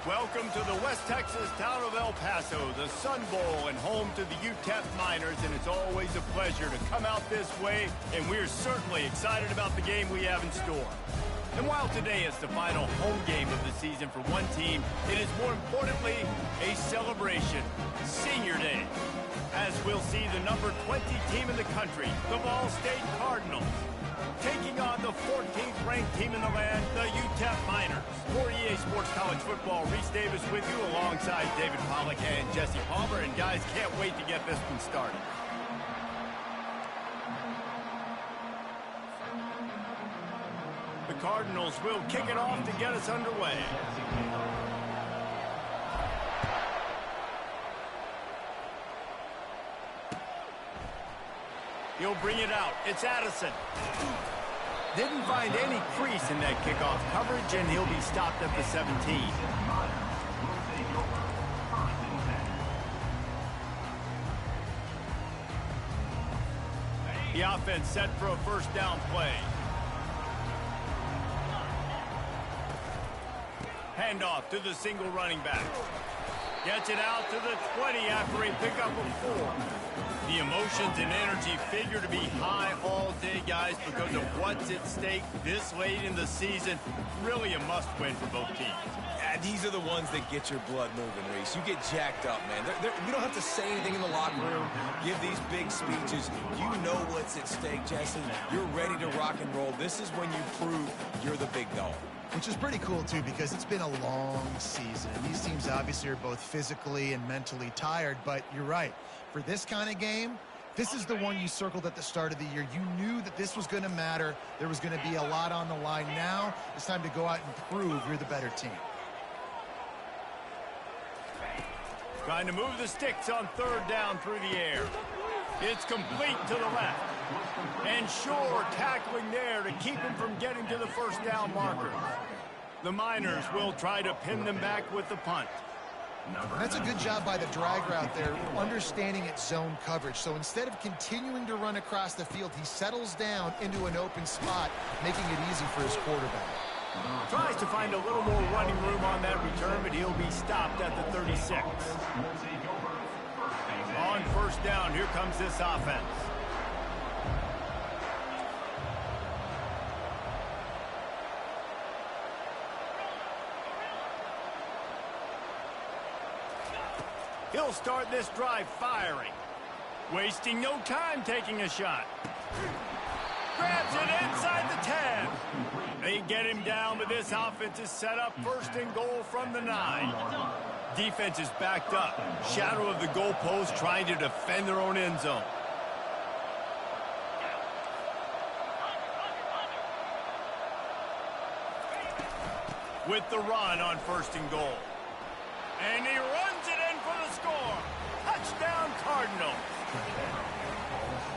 Welcome to the West Texas town of El Paso, the Sun Bowl, and home to the UTEP Miners, and it's always a pleasure to come out this way, and we're certainly excited about the game we have in store. And while today is the final home game of the season for one team, it is more importantly a celebration, Senior Day, as we'll see the number 20 team in the country, the Ball State Cardinals, taking on the 14th ranked team in the land, the UTEP Miners. For EA Sports College Football, Reese Davis with you alongside David Pollack and Jesse Palmer. And guys, can't wait to get this one started. The Cardinals will kick it off to get us underway. He'll bring it out. It's Addison. Didn't find any crease in that kickoff coverage, and he'll be stopped at the 17. The offense set for a first down play. Handoff to the single running back. Gets it out to the 20 after a pickup of 4. The emotions and energy figure to be high all day, guys, because of what's at stake this late in the season. Really a must-win for both teams. Yeah, these are the ones that get your blood moving, Reese. You get jacked up, man. You don't have to say anything in the locker room, give these big speeches. You know what's at stake, Jesse. You're ready to rock and roll. This is when you prove you're the big dog. Which is pretty cool, too, because it's been a long season. And these teams obviously are both physically and mentally tired, but you're right. For this kind of game, this is the one you circled at the start of the year. You knew that this was going to matter. There was going to be a lot on the line. Now it's time to go out and prove you're the better team. Trying to move the sticks on third down through the air. It's complete to the left. And Shore tackling there to keep him from getting to the first down marker. The Miners will try to pin them back with the punt. That's a good job by the drag route there, understanding its zone coverage. So instead of continuing to run across the field, he settles down into an open spot, making it easy for his quarterback. Tries to find a little more running room on that return, but he'll be stopped at the 36. On first down, here comes this offense. He'll start this drive firing. Wasting no time taking a shot. Grabs it inside the 10. They get him down, but this offense is set up first and goal from the 9. Defense is backed up. Shadow of the goalpost trying to defend their own end zone. With the run on first and goal. And he runs it in for the score. Touchdown, Cardinals.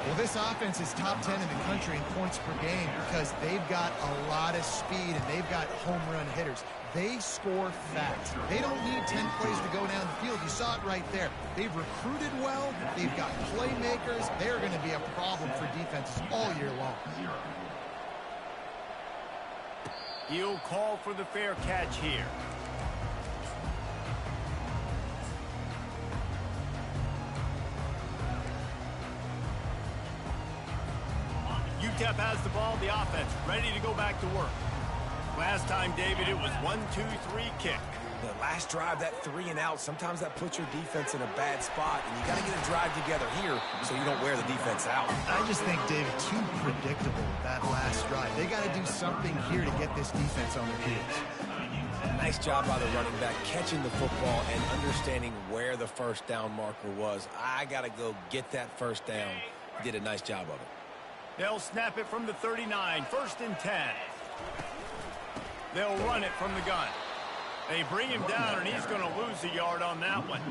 Well, this offense is top 10 in the country in points per game because they've got a lot of speed and they've got home run hitters. They score fast. They don't need 10 plays to go down the field. You saw it right there. They've recruited well. They've got playmakers. They're going to be a problem for defenses all year long. He'll call for the fair catch here. UTEP has the ball, the offense ready to go back to work. Last time, David, it was 1-2-3 kick. The last drive, that 3 and out, sometimes that puts your defense in a bad spot, and you got to get a drive together here so you don't wear the defense out. I just think, David, too predictable with that last drive. They got to do something here to get this defense on their heels. Nice job by the running back catching the football and understanding where the first down marker was. I got to go get that first down. Did a nice job of it. They'll snap it from the 39, first and 10. They'll run it from the gun. They bring him down, and he's going to lose a yard on that one.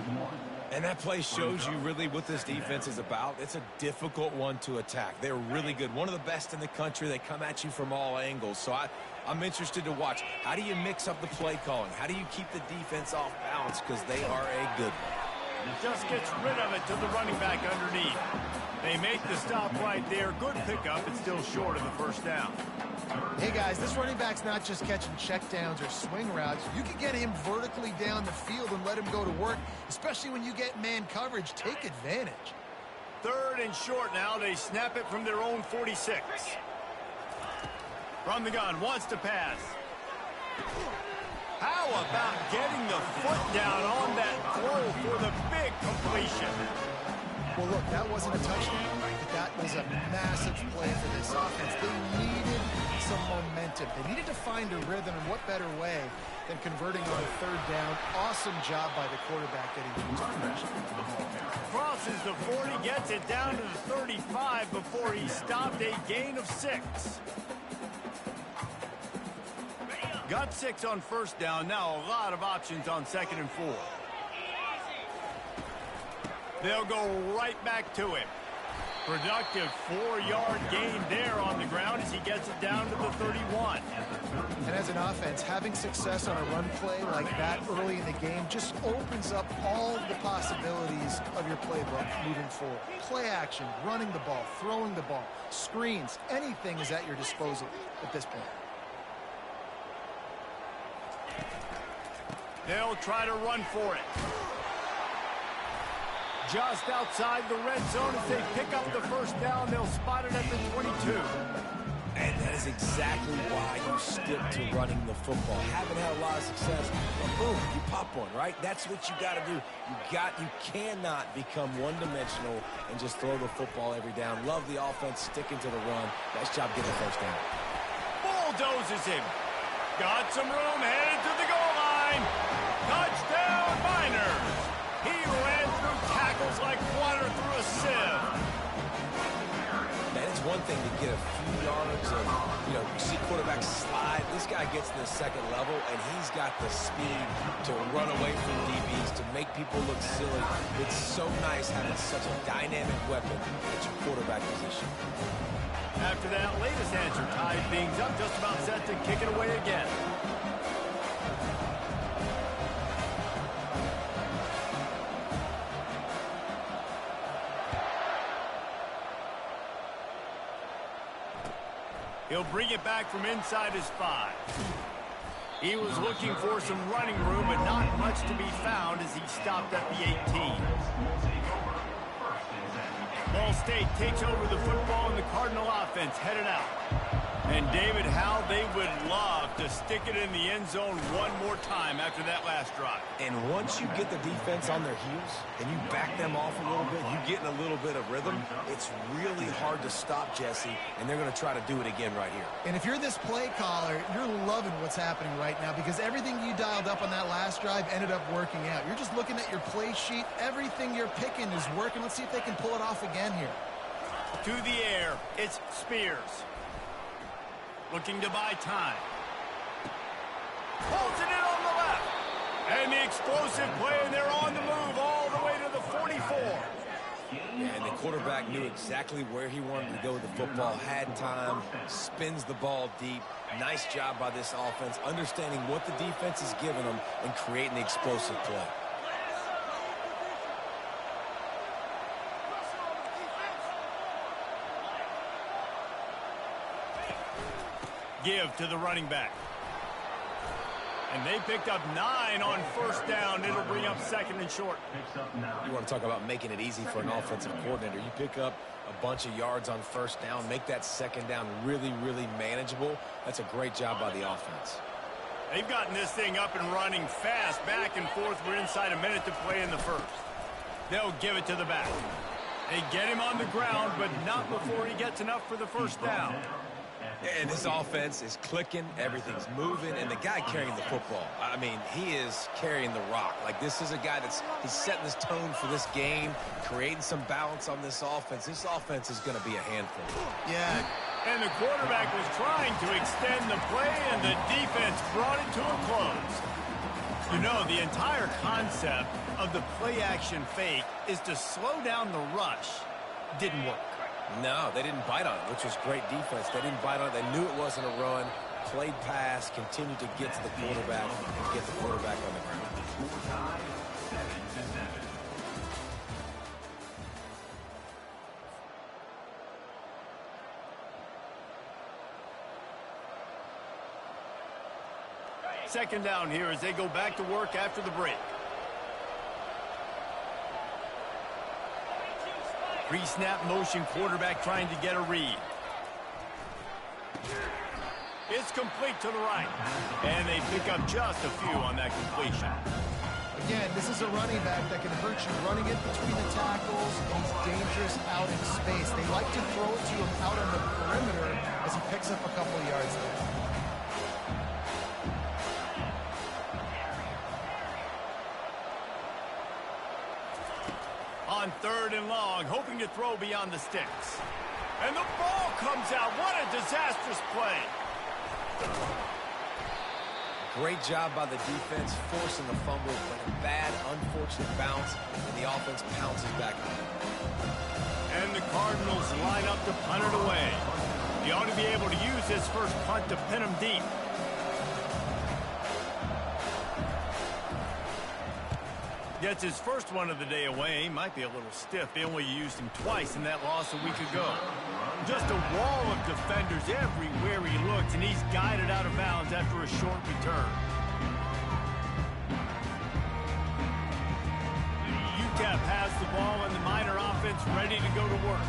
And that play shows you really what this defense is about. It's a difficult one to attack. They're really good. One of the best in the country. They come at you from all angles. So I'm interested to watch. How do you mix up the play calling? How do you keep the defense off balance? Because they are a good one. Just gets rid of it to the running back underneath. They make the stop right there. Good pickup, but still short of the first down. Hey, guys, this running back's not just catching checkdowns or swing routes. You can get him vertically down the field and let him go to work, especially when you get man coverage. Take advantage. 3rd and short now. They snap it from their own 46. From the gun, wants to pass. How about getting the foot down on that throw for the big completion? Well, look, that wasn't a touchdown, but that was a massive play for this offense. They needed some momentum. They needed to find a rhythm, and what better way than converting on 3rd down. Awesome job by the quarterback getting through progression. Crosses the 40, gets it down to the 35 before he stopped. A gain of 6. Got 6 on 1st down. Now a lot of options on 2nd and 4. They'll go right back to him. Productive 4-yard gain there on the ground as he gets it down to the 31. And as an offense, having success on a run play like that early in the game just opens up all the possibilities of your playbook moving forward. Play action, running the ball, throwing the ball, screens, anything is at your disposal at this point. They'll try to run for it. Just outside the red zone as they pick up the 1st down. They'll spot it at the 22. And that is exactly why you stick to running the football. Haven't had a lot of success, but boom, you pop one, right? That's what you got to do. You cannot become one-dimensional and just throw the football every down. Love the offense sticking to the run. Nice job getting the 1st down. Bulldozes him. Got some room, headed to the goal line. Touchdown, Miners. He ran through tackles like water through a sieve. Man, it's one thing to get a few yards and, you see quarterbacks slide. This guy gets to the 2nd level, and he's got the speed to run away from DBs, to make people look silly. It's so nice having such a dynamic weapon at your quarterback position. After that latest answer tied things up, just about set to kick it away again. He'll bring it back from inside his 5. He was looking for some running room, but not much to be found as he stopped at the 18. Ball State takes over the football, and the Cardinal offense headed out. And David, how they would love to stick it in the end zone one more time after that last drive. And once you get the defense on their heels and you back them off a little bit, you get in a little bit of rhythm, it's really hard to stop, Jesse, and they're going to try to do it again right here. And if you're this play caller, you're loving what's happening right now because everything you dialed up on that last drive ended up working out. You're just looking at your play sheet. Everything you're picking is working. Let's see if they can pull it off again here. To the air, it's Spears. Looking to buy time. Pulls it in on the left. And the explosive play, and they're on the move all the way to the 44. And the quarterback knew exactly where he wanted to go with the football, had time, spins the ball deep. Nice job by this offense, understanding what the defense is giving them and creating the explosive play. Give to the running back. And they picked up 9 on 1st down. It'll bring up 2nd and short. You want to talk about making it easy for an offensive coordinator. You pick up a bunch of yards on 1st down, make that 2nd down really, really manageable. That's a great job by the offense. They've gotten this thing up and running fast, back and forth. We're inside a minute to play in the 1st. They'll give it to the back. They get him on the ground, but not before he gets enough for the 1st down. And this offense is clicking, everything's moving, and the guy carrying the football, I mean, he is carrying the rock. Like, this is a guy he's setting this tone for this game, creating some balance on this offense. This offense is going to be a handful. Yeah. And the quarterback was trying to extend the play, and the defense brought it to a close. You know, the entire concept of the play-action fake is to slow down the rush. Didn't work. No, they didn't bite on it, which was great defense. They didn't bite on it. They knew it wasn't a run. Played pass, continued to get to the quarterback and get the quarterback on the ground. 4 Second down here as they go back to work after the break. Pre-snap motion, quarterback trying to get a read. It's complete to the right. And they pick up just a few on that completion. Again, this is a running back that can hurt you running it between the tackles. He's dangerous out in space. They like to throw it to him out on the perimeter as he picks up a couple of yards there. On third and long, hoping to throw beyond the sticks. And the ball comes out. What a disastrous play. Great job by the defense, forcing the fumble, but a bad, unfortunate bounce, and the offense pounces back on it. And the Cardinals line up to punt it away. He ought to be able to use his first punt to pin him deep. Gets his first one of the day away. Might be a little stiff. They only used him twice in that loss a week ago. Just a wall of defenders everywhere he looks, and he's guided out of bounds after a short return. UTEP has the ball, and the Miner offense ready to go to work.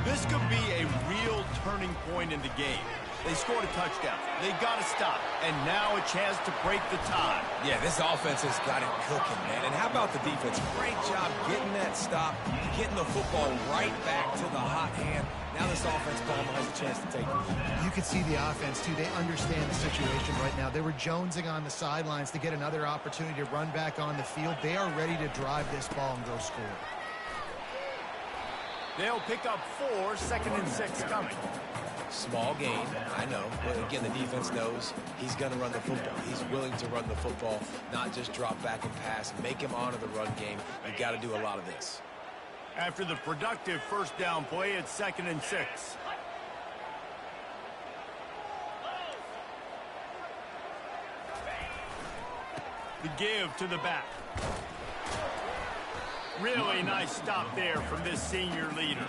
This could be a real turning point in the game. They scored a touchdown. They got to stop. And now a chance to break the tie. Yeah, this offense has got it cooking, man. And how about the defense? Great job getting that stop, getting the football right back to the hot hand. Now this offense, Ballman, has a chance to take it. You can see the offense, too. They understand the situation right now. They were jonesing on the sidelines to get another opportunity to run back on the field. They are ready to drive this ball and go score. They'll pick up 4, 2nd and 6 coming. Small gain, I know, but again, the defense knows he's going to run the football. He's willing to run the football, not just drop back and pass, make him honor the run game. You've got to do a lot of this. After the productive first down play, it's 2nd and 6. The give to the back. Really nice stop there from this senior leader.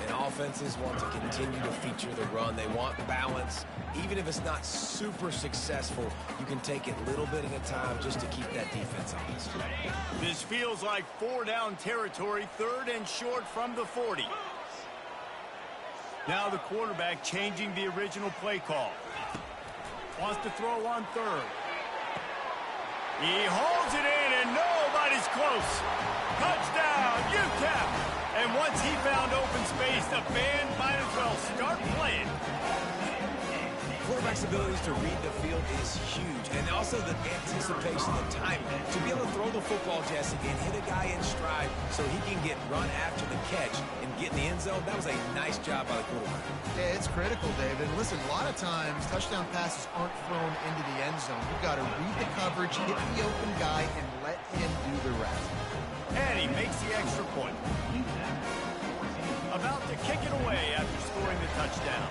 And offenses want to continue to feature the run. They want balance. Even if it's not super successful, you can take it a little bit at a time just to keep that defense honest. This feels like 4-down territory, 3rd and short from the 40. Now the quarterback changing the original play call. Wants to throw on 3rd. He holds it in, and nobody's close. Touchdown, UTEP! And once he found open space, the band might as well start playing. Quarterback's abilities to read the field is huge, and also the anticipation, the timing. To be able to throw the football, Jesse, and hit a guy in stride so he can get run after the catch and get in the end zone, that was a nice job by the quarterback. Yeah, it's critical, David. Listen, a lot of times, touchdown passes aren't thrown into the end zone. You've got to read the coverage, hit the open guy, and let him do the rest. And he makes the extra point. About to kick it away after scoring the touchdown.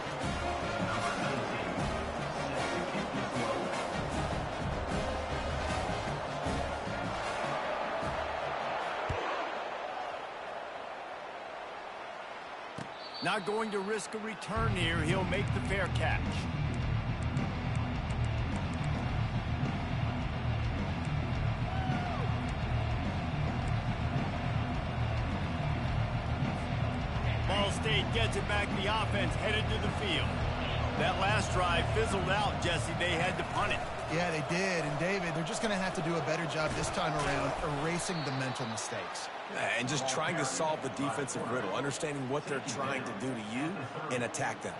Not going to risk a return here. He'll make the fair catch. Ball State gets it back. The offense headed to the field. That last drive fizzled out, Jesse. They had to punt it. Yeah, they did. And, David, they're just going to have to do a better job this time around erasing the mental mistakes. And just trying to solve the defensive riddle, understanding what they're trying to do to you and attack them.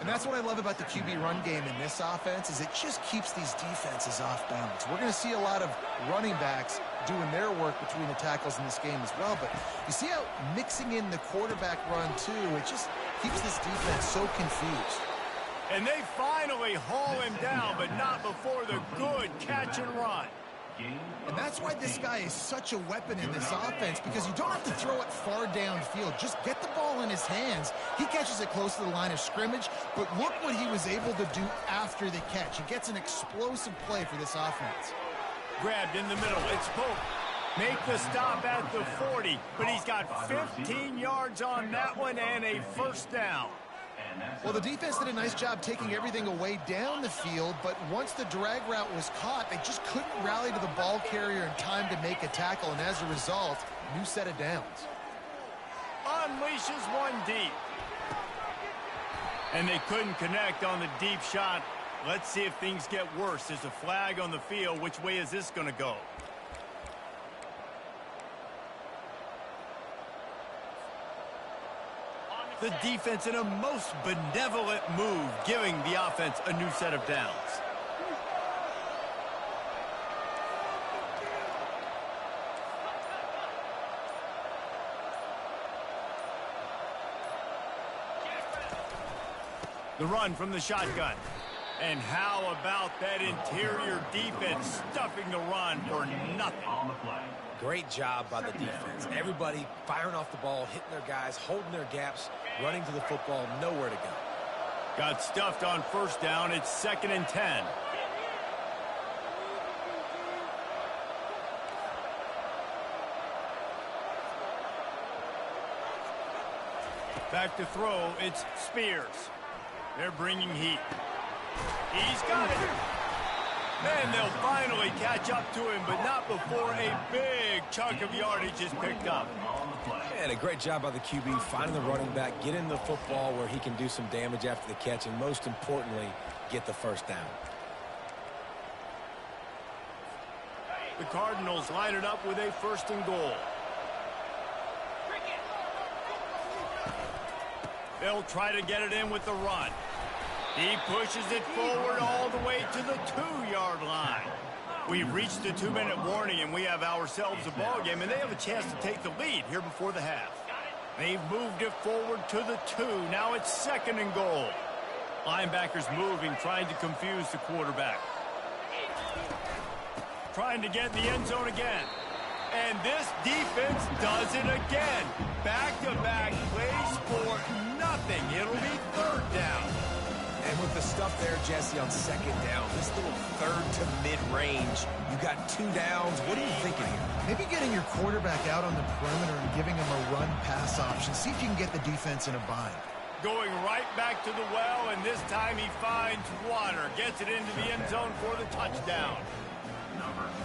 And that's what I love about the QB run game in this offense is it just keeps these defenses off balance. We're going to see a lot of running backs doing their work between the tackles in this game as well. But you see how mixing in the quarterback run, too, it just keeps this defense so confused. And they finally haul him down, but not before the good catch and run. And that's why this guy is such a weapon in this offense, because you don't have to throw it far downfield. Just get the ball in his hands. He catches it close to the line of scrimmage, but look what he was able to do after the catch. He gets an explosive play for this offense. Grabbed in the middle. It's Pope. Make the stop at the 40, but he's got 15 yards on that one and a first down. Well, the defense did a nice job taking everything away down the field, but once the drag route was caught, they just couldn't rally to the ball carrier in time to make a tackle, and as a result, new set of downs. Unleashes one deep. And they couldn't connect on the deep shot. Let's see if things get worse. There's a flag on the field. Which way is this going to go? The defense in a most benevolent move, giving the offense a new set of downs. The run from the shotgun. And how about that interior defense stuffing the run for nothing? Great job by the defense. Everybody firing off the ball, hitting their guys, holding their gaps, running to the football, nowhere to go. Got stuffed on first down. It's 2nd and 10. Back to throw. It's Spears. They're bringing heat. He's got it. And they'll finally catch up to him, but not before a big chunk of yardage is picked up. And a great job by the QB, finding the running back, getting the football where he can do some damage after the catch, and most importantly, get the first down. The Cardinals line it up with a 1st and goal. They'll try to get it in with the run. He pushes it forward all the way to the 2-yard line. We've reached the 2-minute warning, and we have ourselves a ball game, and they have a chance to take the lead here before the half. They've moved it forward to the 2. Now it's 2nd and goal. Linebackers moving, trying to confuse the quarterback. Trying to get in the end zone again. And this defense does it again. Back-to-back plays for nothing. It'll be 3rd down. And with the stuff there, Jesse, on 2nd down, this little 3rd to mid-range, you got 2 downs. What are you thinking here? Maybe getting your quarterback out on the perimeter and giving him a run-pass option. See if you can get the defense in a bind. Going right back to the well, and this time he finds water. Gets it into the end zone for the touchdown.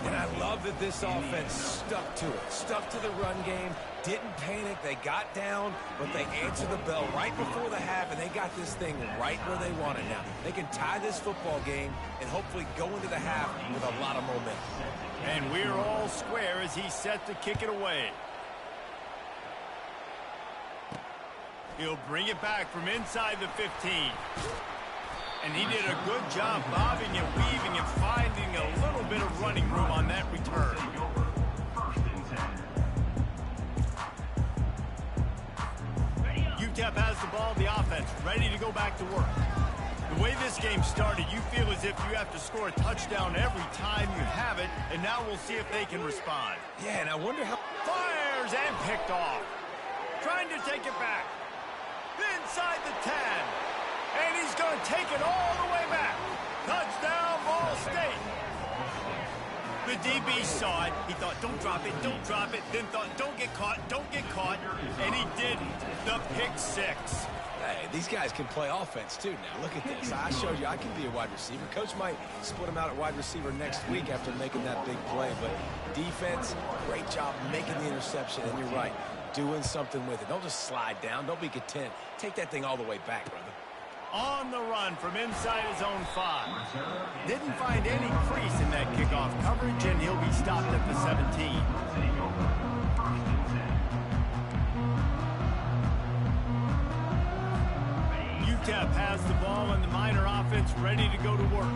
And I love that this offense stuck to it. Stuck to the run game. Didn't panic. They got down, but they answered the bell right before the half, and they got this thing right where they want it now. They can tie this football game and hopefully go into the half with a lot of momentum. And we're all square as he's set to kick it away. He'll bring it back from inside the 15. And he did a good job bobbing and weaving and finding a little bit of running room on that return. UTEP has the ball, the offense, ready to go back to work. The way this game started, you feel as if you have to score a touchdown every time you have it, and now we'll see if they can respond. Yeah, and I wonder how... Fires and picked off. Trying to take it back. Inside the 10. And he's going to take it all the way back. Touchdown, Ball State. The DB saw it. He thought, don't drop it, don't drop it. Then thought, don't get caught, don't get caught. And he didn't. The pick 6. Hey, these guys can play offense, too, now. Look at this. I showed you I can be a wide receiver. Coach might split him out at wide receiver next week after making that big play. But defense, great job making the interception. And you're right, doing something with it. Don't just slide down. Don't be content. Take that thing all the way back, brother. On the run from inside his own 5. Didn't find any crease in that kickoff coverage, and he'll be stopped at the 17. UTEP has the ball, and the Miner offense ready to go to work.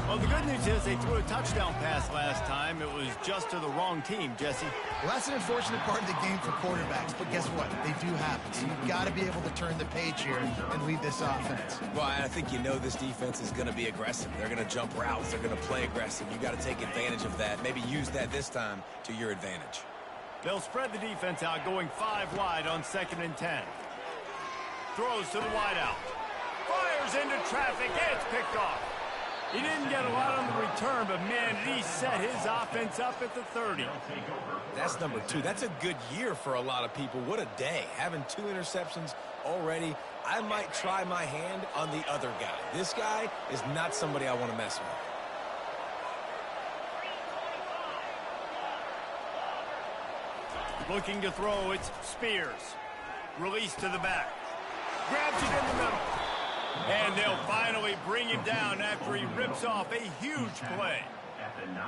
Well, the good news is they threw a touchdown pass last time. It was just to the wrong team, Jesse. Well, that's an unfortunate part of the game for quarterbacks, but guess what? They do happen. So you've got to be able to turn the page here and lead this offense. Well, I think you know this defense is going to be aggressive. They're going to jump routes. They're going to play aggressive. You got to take advantage of that. Maybe use that this time to your advantage. They'll spread the defense out, going 5 wide on 2nd and 10. Throws to the wideout. Fires into traffic. It's picked off. He didn't get a lot on the return, but, man, he set his offense up at the 30. That's number 2. That's a good year for a lot of people. What a day. Having 2 interceptions already. I might try my hand on the other guy. This guy is not somebody I want to mess with. Looking to throw, it's Spears. Release to the back. Grabs it in the middle. And they'll finally bring him down after he rips off a huge play.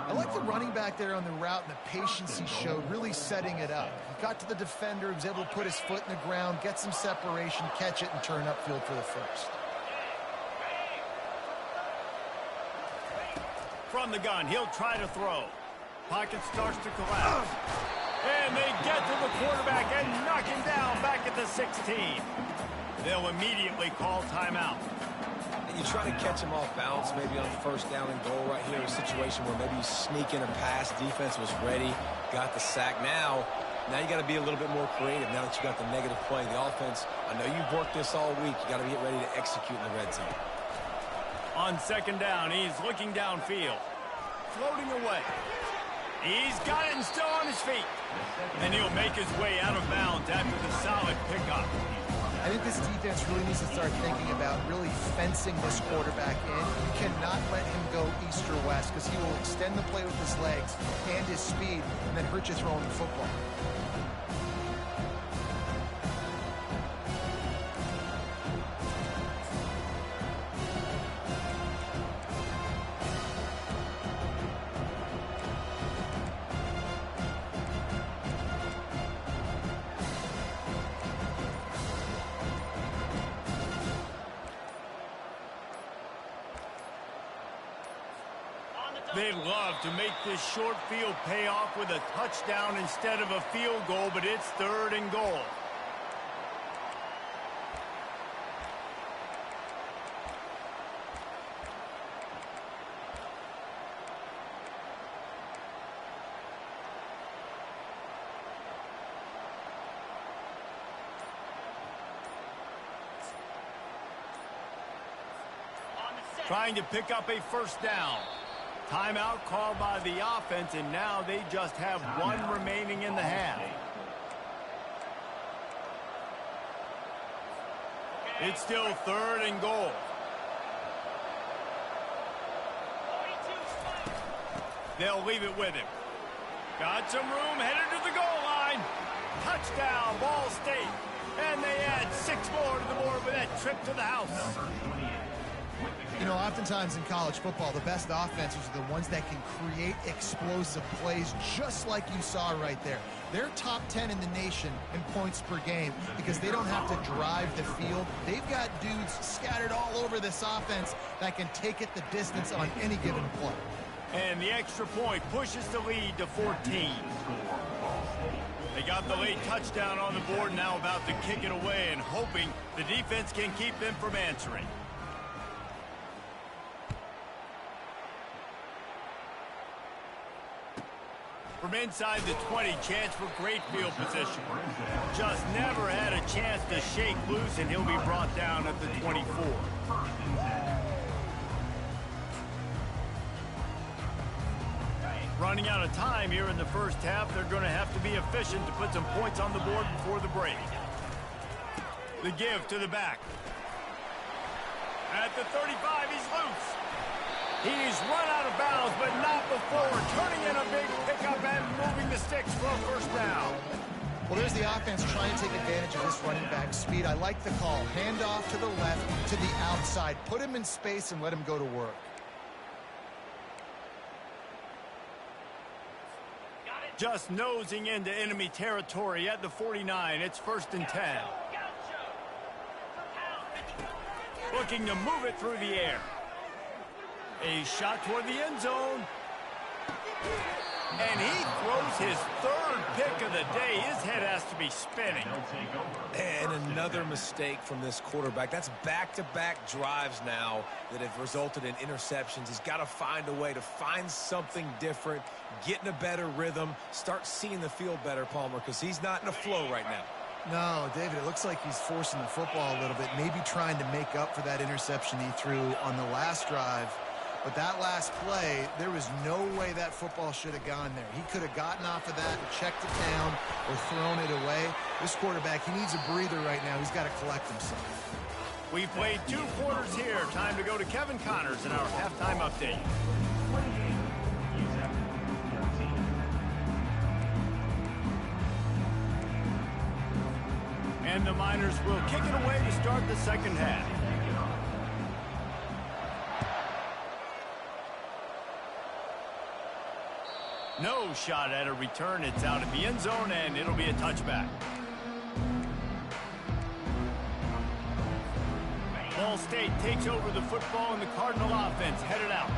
I like the running back there on the route and the patience he showed, really setting it up. He got to the defender, he was able to put his foot in the ground, get some separation, catch it, and turn upfield for the first. From the gun, he'll try to throw. Pocket starts to collapse. And they get to the quarterback and knock him down back at the 16. They'll immediately call timeout. And you try to catch him off balance, maybe on first down and goal right here, a situation where maybe you sneak in a pass, defense was ready, got the sack. Now you got to be a little bit more creative now that you got the negative play. The offense, I know you've worked this all week. You got to get ready to execute in the red zone. On second down, he's looking downfield. Floating away. He's got it and still on his feet. And he'll make his way out of bounds after the solid pickup. I think this defense really needs to start thinking about really fencing this quarterback in. You cannot let him go east or west because he will extend the play with his legs and his speed and then hurt you throwing the football. They'd love to make this short field pay off with a touchdown instead of a field goal, but it's 3rd and goal. Trying to pick up a first down. Timeout called by the offense, and now they just have 1 remaining in the half. It's still 3rd and goal. They'll leave it with him. Got some room, headed to the goal line. Touchdown, Ball State. And they add 6 more to the board with that trip to the house. You know, oftentimes in college football, the best offenses are the ones that can create explosive plays just like you saw right there. They're top 10 in the nation in points per game because they don't have to drive the field. They've got dudes scattered all over this offense that can take it the distance on any given play. And the extra point pushes the lead to 14. They got the late touchdown on the board, now about to kick it away and hoping the defense can keep them from answering. From inside the 20, chance for great field position. Just never had a chance to shake loose, and he'll be brought down at the 24. Running out of time here in the first half, they're going to have to be efficient to put some points on the board before the break. The give to the back. At the 35, he's loose. He's run out of bounds, but not before turning in a big pickup and moving the sticks for a first down. Well, there's the offense trying to take advantage of this running back speed. I like the call. Hand off to the left, to the outside. Put him in space and let him go to work. Just nosing into enemy territory at the 49. It's 1st and 10. Looking to move it through the air. A shot toward the end zone. And he throws his 3rd pick of the day. His head has to be spinning. And another mistake from this quarterback. That's back-to-back drives now that have resulted in interceptions. He's got to find a way to find something different, get in a better rhythm, start seeing the field better, Palmer, because he's not in a flow right now. No, David, it looks like he's forcing the football a little bit, maybe trying to make up for that interception he threw on the last drive. But that last play, there was no way that football should have gone there. He could have gotten off of that and checked it down or thrown it away. This quarterback, he needs a breather right now. He's got to collect himself. We've played 2 quarters here. Time to go to Kevin Connors in our halftime update. And the Miners will kick it away to start the second half. No shot at a return. It's out of the end zone, and it'll be a touchback. Ball State takes over the football, and the Cardinal offense headed out.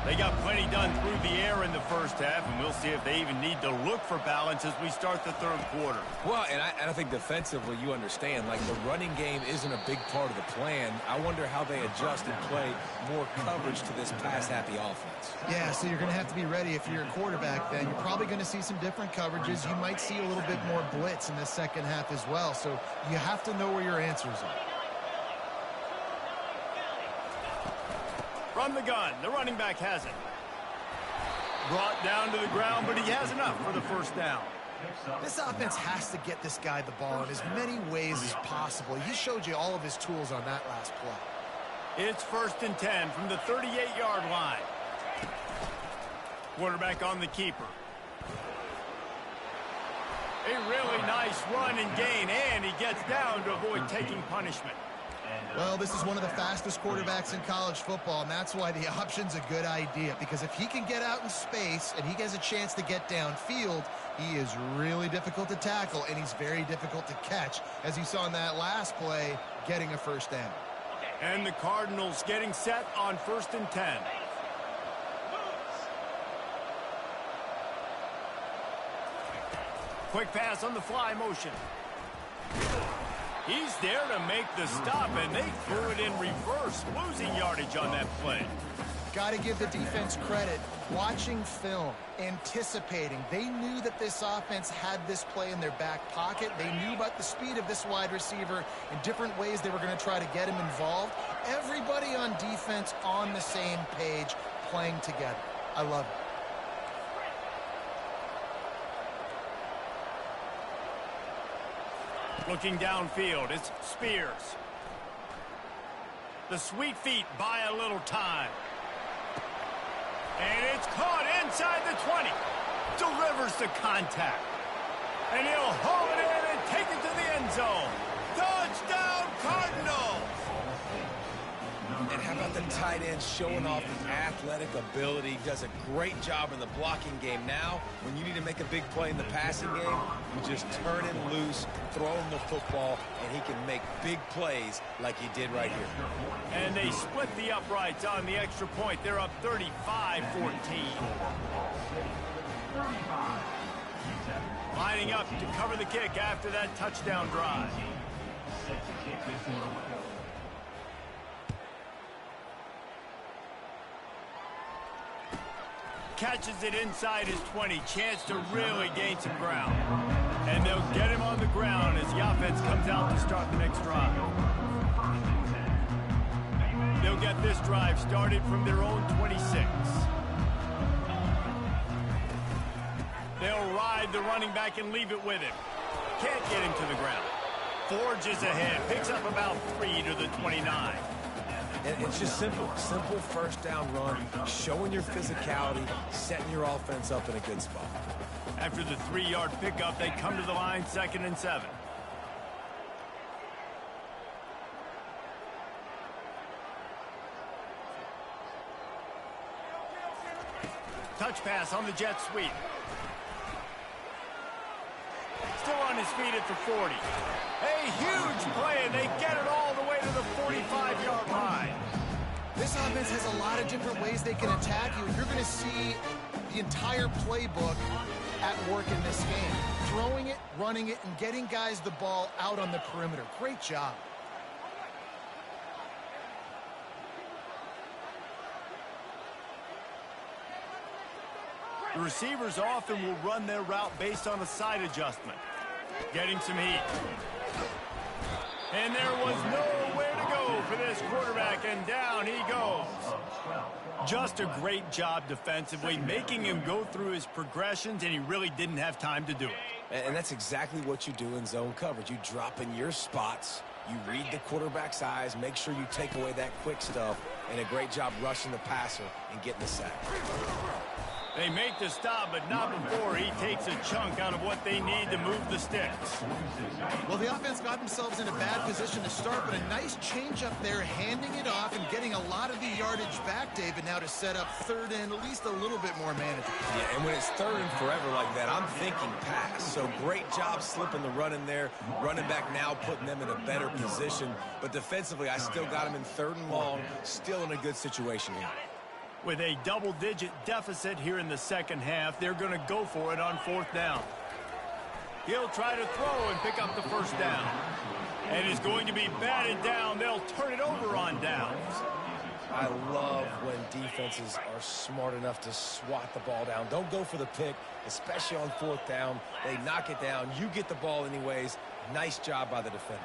They got plenty done through the air in the first half, and we'll see if they even need to look for balance as we start the third quarter. Well, and I think defensively, you understand, like the running game isn't a big part of the plan. I wonder how they adjust and play more coverage to this pass-happy offense. Yeah, so you're going to have to be ready if you're a quarterback then. You're probably going to see some different coverages. You might see a little bit more blitz in the second half as well, so you have to know where your answers are. From the gun, the running back has it. Brought down to the ground, but he has enough for the first down. This offense has to get this guy the ball in as many ways as possible. He showed you all of his tools on that last play. It's 1st and 10 from the 38-yard line. Quarterback on the keeper. A really nice run and gain, and he gets down to avoid taking punishment. Well, this is one of the fastest quarterbacks in college football, and that's why the option's a good idea. Because if he can get out in space and he has a chance to get downfield, he is really difficult to tackle, and he's very difficult to catch, as you saw in that last play, getting a first down. And the Cardinals getting set on 1st and 10. Quick pass on the fly motion. He's there to make the stop, and they threw it in reverse, losing yardage on that play. Got to give the defense credit. Watching film, anticipating. They knew that this offense had this play in their back pocket. They knew about the speed of this wide receiver and different ways they were going to try to get him involved. Everybody on defense on the same page, playing together. I love it. Looking downfield, it's Spears. The sweet feet buy a little time. And it's caught inside the 20. Delivers the contact. And he'll haul it in and take it to the end zone. Touchdown, Cardinals! And how about the tight end showing off his athletic ability? Does a great job in the blocking game. Now, when you need to make a big play in the passing game, you just turn him loose, throw him the football, and he can make big plays like he did right here. And they split the uprights on the extra point. They're up 35-14. Lining up to cover the kick after that touchdown drive. Catches it inside his 20. Chance to really gain some ground. And they'll get him on the ground as the offense comes out to start the next drive. They'll get this drive started from their own 26. They'll ride the running back and leave it with him. Can't get him to the ground. Forges ahead. Picks up about 3 to the 29. And it's just simple first down run, showing your physicality, setting your offense up in a good spot. After the 3-yard pickup, they come to the line 2nd and 7. Touch pass on the jet sweep. Still on his feet at the 40. A huge play, and they get it all the way to the 45-yard line. This offense has a lot of different ways they can attack you. You're going to see the entire playbook at work in this game. Throwing it, running it, and getting guys the ball out on the perimeter. Great job. The receivers often will run their route based on a side adjustment. Getting some heat. And there was nowhere to go for this quarterback, and down he goes. Just a great job defensively, making him go through his progressions, and he really didn't have time to do it. And that's exactly what you do in zone coverage. You drop in your spots, you read the quarterback's eyes, make sure you take away that quick stuff, and a great job rushing the passer and getting the sack. They make the stop, but not before he takes a chunk out of what they need to move the sticks. Well, the offense got themselves in a bad position to start, but a nice change up there, handing it off and getting a lot of the yardage back, David, now to set up third and at least a little bit more manageable. Yeah, and when it's third and forever like that, I'm thinking pass. So great job slipping the run in there. Running back now putting them in a better position. But defensively, I still got them in third and long, still in a good situation here. With a double-digit deficit here in the second half, they're going to go for it on fourth down. He'll try to throw and pick up the first down. And is going to be batted down. They'll turn it over on downs. I love when defenses are smart enough to swat the ball down. Don't go for the pick, especially on fourth down. They knock it down. You get the ball anyways. Nice job by the defender.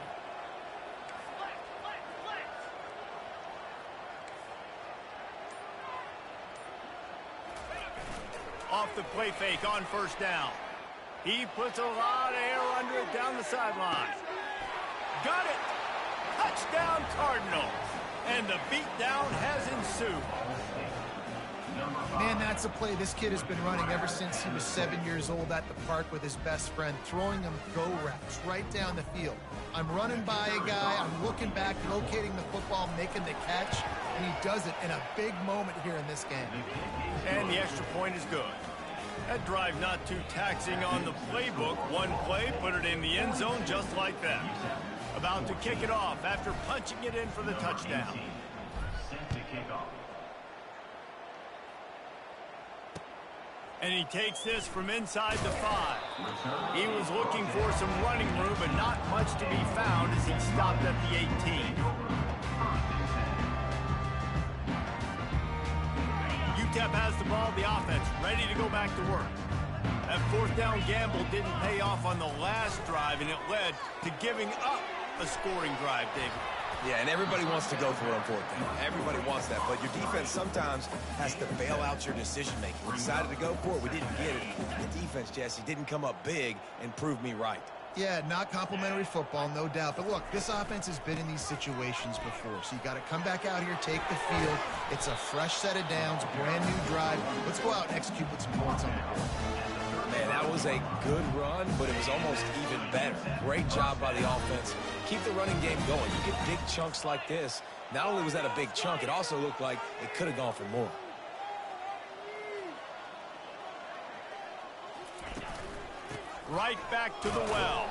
Off the play fake on first down. He puts a lot of air under it down the sideline. Got it! Touchdown Cardinals! And the beatdown has ensued. Man, that's a play this kid has been running ever since he was 7 years old at the park with his best friend, throwing him go routes right down the field. I'm running by a guy, I'm looking back, locating the football, making the catch, and he does it in a big moment here in this game. And the extra point is good. That drive not too taxing on the playbook. One play, put it in the end zone just like that. About to kick it off after punching it in for the touchdown. And he takes this from inside the 5. He was looking for some running room, but not much to be found as he stopped at the 18. UTEP has the ball, the offense ready to go back to work. That fourth down gamble didn't pay off on the last drive, and it led to giving up a scoring drive, David. Yeah, and everybody wants to go for it on fourth down. Everybody wants that, but your defense sometimes has to bail out your decision-making. We decided to go for it. We didn't get it. The defense, Jesse, didn't come up big and prove me right. Yeah, not complimentary football, no doubt. But look, this offense has been in these situations before. So you got to come back out here, take the field. It's a fresh set of downs, brand new drive. Let's go out and execute with some points on the board. Man, that was a good run, but it was almost even better. Great job by the offense. Keep the running game going. You get big chunks like this. Not only was that a big chunk, it also looked like it could have gone for more. Right back to the well.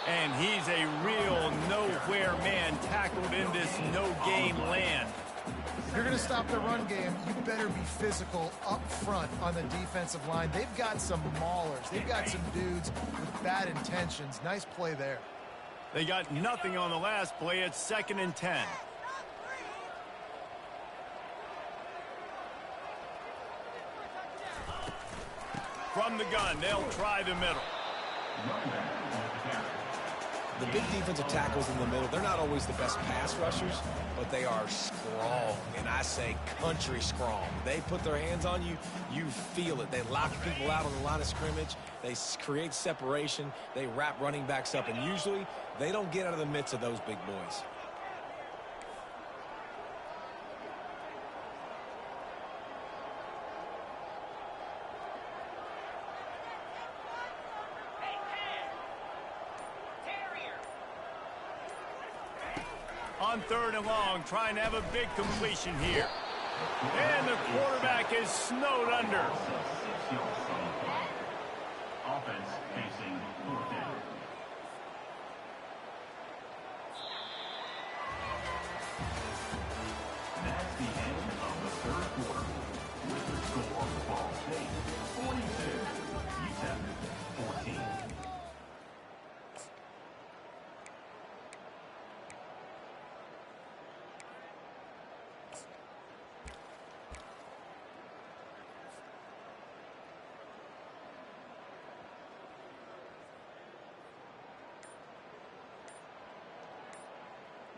And he's a real nowhere man tackled in this no-game land. If you're going to stop the run game, you better be physical up front on the defensive line. They've got some maulers. They've got some dudes with bad intentions. Nice play there. They got nothing on the last play. It's 2nd and 10. From the gun, they'll try the middle. The big defensive tackles in the middle, they're not always the best pass rushers, but they are strong, and I say country strong. They put their hands on you, you feel it. They lock people out on the line of scrimmage. They create separation. They wrap running backs up, and usually they don't get out of the midst of those big boys. On 3rd and long, trying to have a big completion here. And the quarterback is snowed under. Offense facing 4th down. That's the end of the 3rd quarter. With the score, Ball State 42, UTEP 14.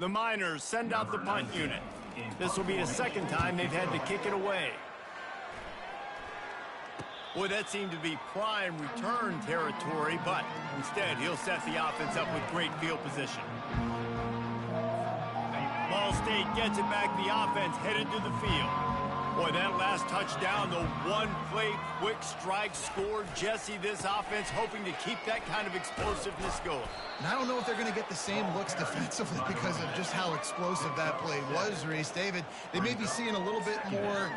The Miners send out the punt unit. This will be the second time they've had to kick it away. Boy, that seemed to be prime return territory, but instead he'll set the offense up with great field position. Ball State gets it back. The offense headed to the field. Boy, that last touchdown, the one-play quick strike scored. Jesse, this offense hoping to keep that kind of explosiveness going. And I don't know if they're going to get the same looks defensively because of just how explosive that play was, Reese. David, they may be seeing a little bit more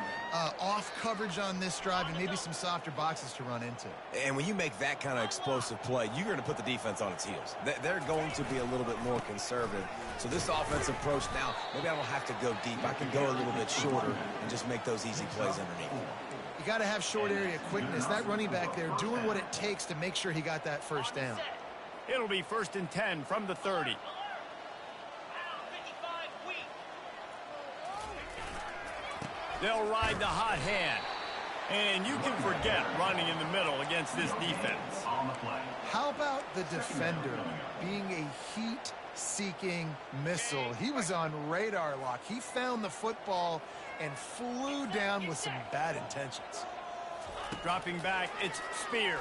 off coverage on this drive and maybe some softer boxes to run into. And when you make that kind of explosive play, you're going to put the defense on its heels. They're going to be a little bit more conservative. So this offensive approach now, maybe I don't have to go deep. I can go a little bit shorter and just make those easy plays underneath. You got to have short area quickness. That running back there doing what it takes to make sure he got that first down. It'll be 1st and 10 from the 30. They'll ride the hot hand. And you can forget running in the middle against this defense. How about the defender being a heat-seeking missile? He was on radar lock. He found the football and flew down with some bad intentions. Dropping back, it's Spears.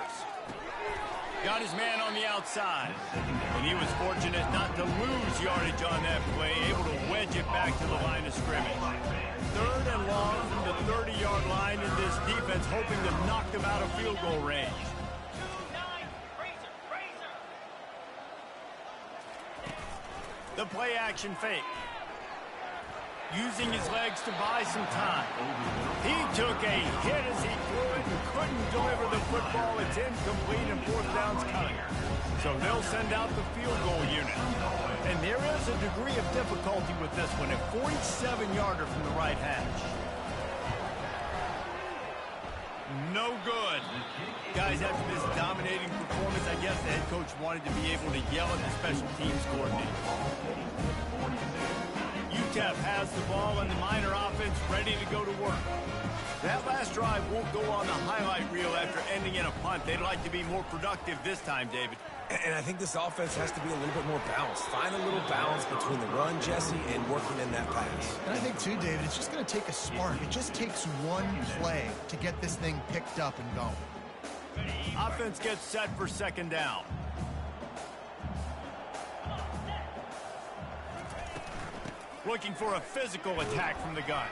Got his man on the outside. And he was fortunate not to lose yardage on that play, able to wedge it back to the line of scrimmage. 3rd and long from the 30-yard line, in this defense hoping to knock them out of field goal range. The play action fake. Using his legs to buy some time. He took a hit as he threw it and couldn't deliver the football. It's incomplete and 4th down's coming. So they'll send out the field goal unit. And there is a degree of difficulty with this one, a 47-yarder from the right hash. No good. Guys, after this dominating performance, I guess the head coach wanted to be able to yell at the special teams coordinator. UTEP has the ball and the Miner offense ready to go to work. That last drive won't go on the highlight reel after ending in a punt. They'd like to be more productive this time, David. And I think this offense has to be a little bit more balanced. Find a little balance between the run, Jesse, and working in that pass. And I think, too, David, it's just going to take a spark. It just takes one play to get this thing picked up and going. Offense gets set for 2nd down. Looking for a physical attack from the gun.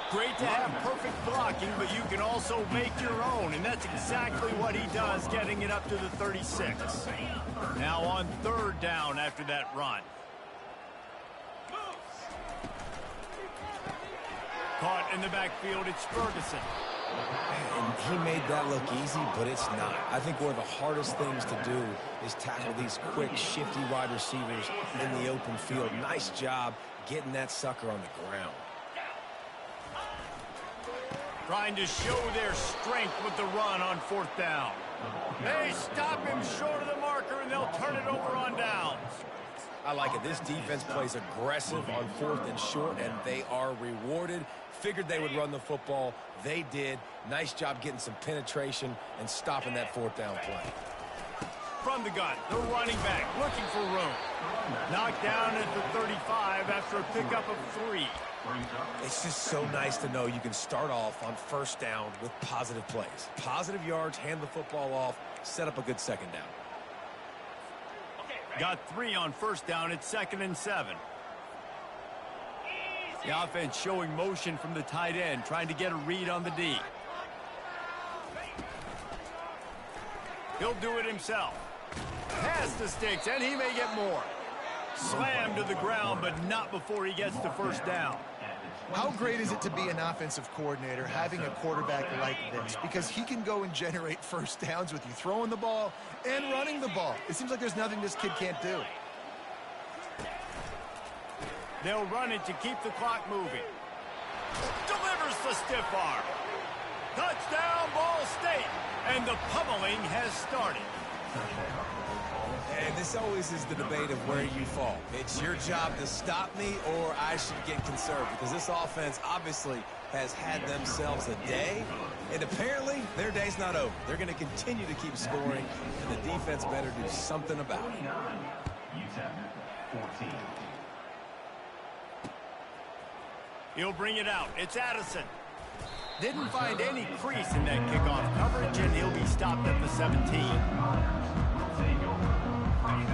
Great to have perfect blocking, but you can also make your own, and that's exactly what he does, getting it up to the 36. Now on 3rd down after that run. Caught in the backfield, it's Ferguson. And he made that look easy, but it's not. I think one of the hardest things to do is tackle these quick, shifty wide receivers in the open field. Nice job getting that sucker on the ground. Trying to show their strength with the run on 4th down. They stop him short of the marker, and they'll turn it over on downs. I like it. This defense plays aggressive on 4th and short, and they are rewarded. Figured they would run the football. They did. Nice job getting some penetration and stopping that 4th down play. From the gun, the running back looking for room. Knocked down at the 35 after a pickup of 3. It's just so nice to know you can start off on 1st down with positive plays. Positive yards, hand the football off, set up a good 2nd down. Got 3 on 1st down. It's 2nd and 7. The offense showing motion from the tight end, trying to get a read on the D. He'll do it himself. Past the sticks, and he may get more. Slammed to the ground, but not before he gets to 1st down. How great is it to be an offensive coordinator having a quarterback like this? Because he can go and generate 1st downs with you throwing the ball and running the ball. It seems like there's nothing this kid can't do. They'll run it to keep the clock moving. Delivers the stiff arm. Touchdown, Ball State. And the pummeling has started. And this always is the debate of where you fall. It's your job to stop me, or I should get conservative, because this offense obviously has had themselves a day, and apparently their day's not over. They're going to continue to keep scoring, and the defense better do something about it. He'll bring it out. It's Addison. Didn't find any crease in that kickoff coverage, and he'll be stopped at the 17.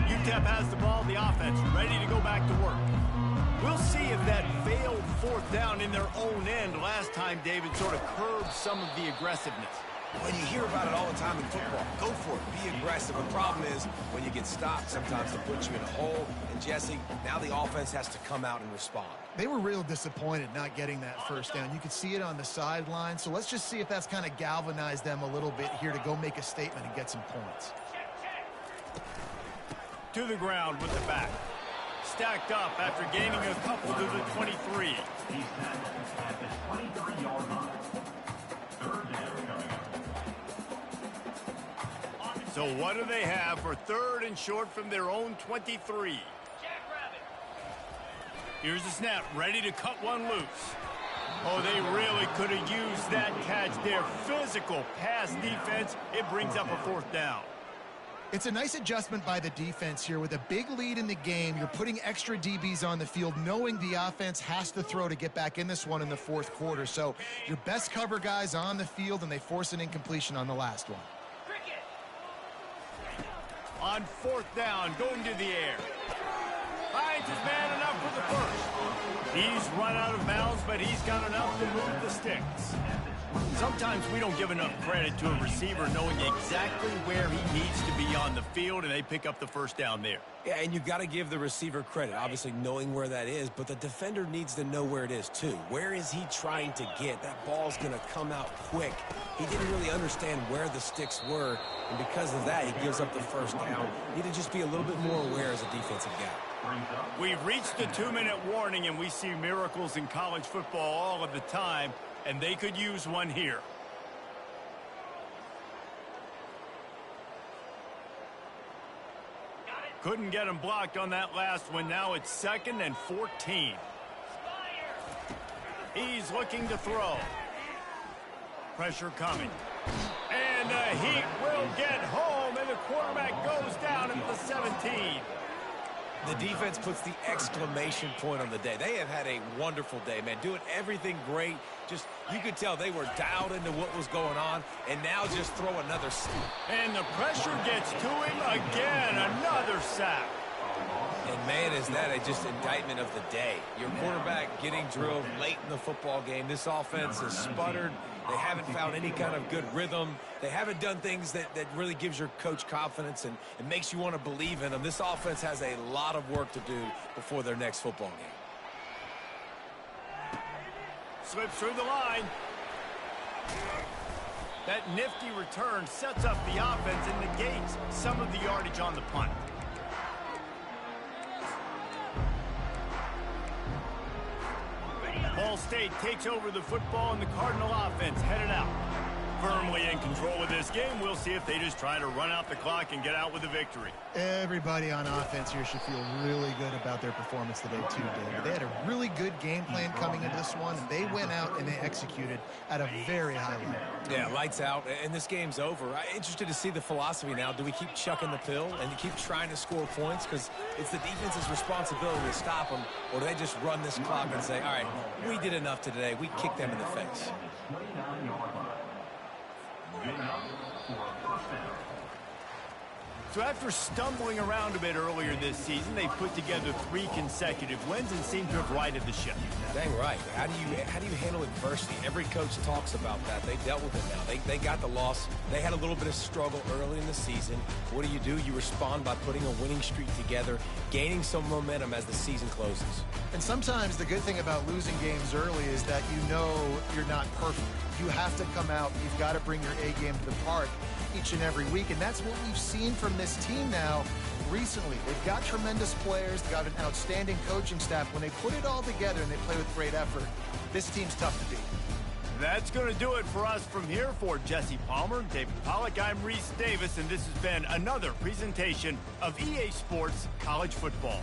UTEP has the ball, the offense ready to go back to work. We'll see if that failed fourth down in their own end last time, David, sort of curbed some of the aggressiveness. When you hear about it all the time in football, go for it, be aggressive. The problem is when you get stopped, sometimes it puts you in a hole. And Jesse, now the offense has to come out and respond. They were real disappointed not getting that first down. You could see it on the sideline. So let's just see if that's kind of galvanized them a little bit here to go make a statement and get some points. To the ground with the back. Stacked up after gaining a couple to the 23. He's at the 23-yard line. Third down coming up. So what do they have for third and short from their own 23? Here's the snap, ready to cut one loose. Oh, they really could have used that catch there. Physical pass defense. It brings up a fourth down. It's a nice adjustment by the defense here. With a big lead in the game, you're putting extra DBs on the field, knowing the offense has to throw to get back in this one in the fourth quarter. So your best cover guys on the field, and they force an incompletion on the last one. On fourth down, going to the air. Finds his man enough for the first. He's run out of bounds, but he's got enough to move the sticks. Sometimes we don't give enough credit to a receiver knowing exactly where he needs to be on the field, and they pick up the first down there. Yeah, and you got to give the receiver credit, obviously knowing where that is, but the defender needs to know where it is too. Where is he trying to get? That ball's going to come out quick. He didn't really understand where the sticks were, and because of that, he gives up the first down. Need to just be a little bit more aware as a defensive guy. We've reached the 2-minute warning, and we see miracles in college football all of the time, and they could use one here. Couldn't get him blocked on that last one. Now it's 2nd and 14. He's looking to throw. Pressure coming. And the Heat will get home, and the quarterback goes down at the 17. The defense puts the exclamation point on the day. They have had a wonderful day, man. Doing everything great. Just, you could tell they were dialed into what was going on, and now just throw another sack. And the pressure gets to him again. Another sack. And, man, is that just indictment of the day. Your quarterback getting drilled late in the football game. This offense has sputtered. They haven't found any kind of good rhythm. They haven't done things that really gives your coach confidence and it makes you want to believe in them. This offense has a lot of work to do before their next football game. Slips through the line. That nifty return sets up the offense and negates some of the yardage on the punt. Ball State takes over the football, and the Cardinal offense headed out. Firmly in control of this game. We'll see if they just try to run out the clock and get out with a victory. Everybody on offense here should feel really good about their performance today, too, David. They had a really good game plan coming into this one, and they went out and they executed at a very high level. Yeah, lights out, and this game's over. I'm interested to see the philosophy now. Do we keep chucking the pill and keep trying to score points? Because it's the defense's responsibility to stop them, or do they just run this clock and say, all right, we did enough today. We kicked them in the face. So after stumbling around a bit earlier this season, they put together 3 consecutive wins and seem to have righted the ship. Dang right. How do you handle adversity? Every coach talks about that. They dealt with it now. They got the loss. They had a little bit of struggle early in the season. What do? You respond by putting a winning streak together, gaining some momentum as the season closes. And sometimes the good thing about losing games early is that you know you're not perfect. You have to come out. You've got to bring your A game to the park each and every week, and that's what we've seen from this team now recently. They've got tremendous players, they've got an outstanding coaching staff. When they put it all together and they play with great effort, this team's tough to beat. That's going to do it for us from here. For Jesse Palmer, David Pollack, I'm Reese Davis, and this has been another presentation of EA Sports College Football.